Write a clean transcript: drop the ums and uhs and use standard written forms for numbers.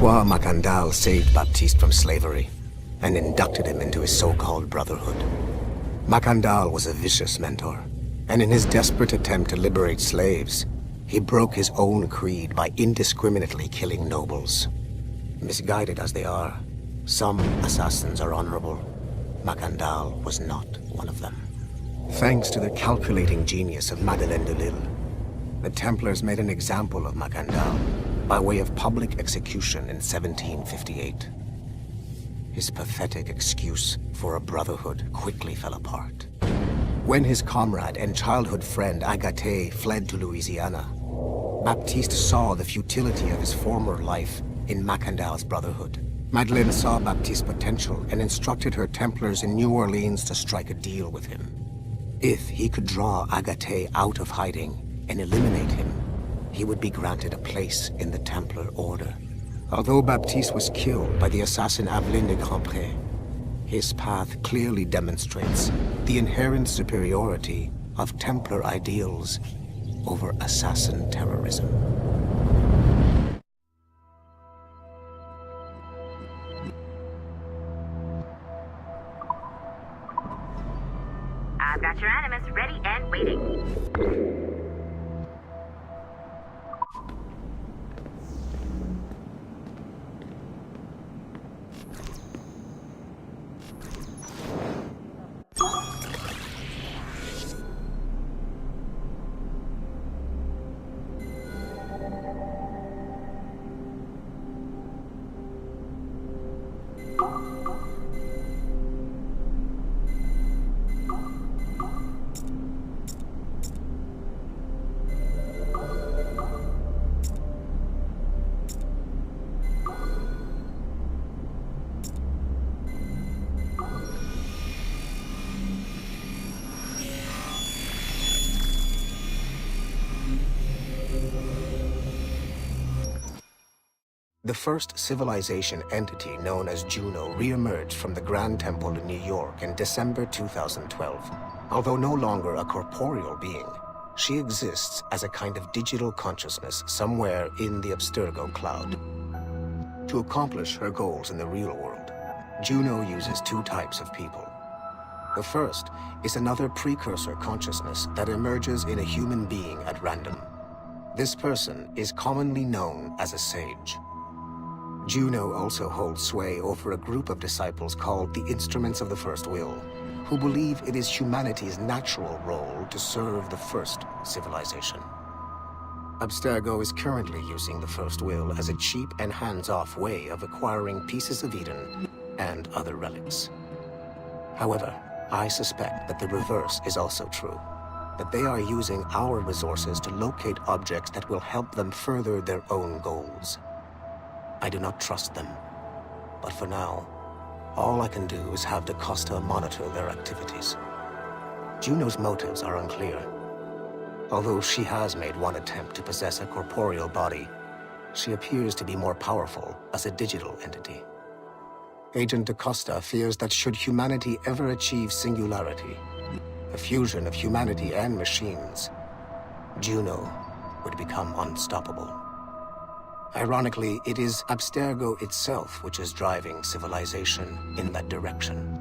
François Macandal saved Baptiste from slavery and inducted him into his so-called brotherhood. Macandal was a vicious mentor, and in his desperate attempt to liberate slaves, he broke his own creed by indiscriminately killing nobles. Misguided as they are, some assassins are honorable. Macandal was not one of them. Thanks to the calculating genius of Madeleine de Lille, the Templars made an example of Macandal by way of public execution in 1758. His pathetic excuse for a brotherhood quickly fell apart. When his comrade and childhood friend Agathe fled to Louisiana, Baptiste saw the futility of his former life in Macandal's brotherhood. Madeleine saw Baptiste's potential and instructed her Templars in New Orleans to strike a deal with him. If he could draw Agathe out of hiding and eliminate him, he would be granted a place in the Templar Order. Although Baptiste was killed by the assassin Aveline de Grandpré, his path clearly demonstrates the inherent superiority of Templar ideals over assassin terrorism. I've got your animus ready and waiting. The first civilization entity known as Juno re-emerged from the Grand Temple in New York in December 2012. Although no longer a corporeal being, she exists as a kind of digital consciousness somewhere in the Abstergo cloud. To accomplish her goals in the real world, Juno uses two types of people. The first is another precursor consciousness that emerges in a human being at random. This person is commonly known as a sage. Juno also holds sway over a group of disciples called the Instruments of the First Will, who believe it is humanity's natural role to serve the first civilization. Abstergo is currently using the First Will as a cheap and hands-off way of acquiring pieces of Eden and other relics. However, I suspect that the reverse is also true, that they are using our resources to locate objects that will help them further their own goals. I do not trust them, but for now, all I can do is have Da Costa monitor their activities. Juno's motives are unclear. Although she has made one attempt to possess a corporeal body, she appears to be more powerful as a digital entity. Agent Da Costa fears that should humanity ever achieve singularity, a fusion of humanity and machines, Juno would become unstoppable. Ironically, it is Abstergo itself which is driving civilization in that direction.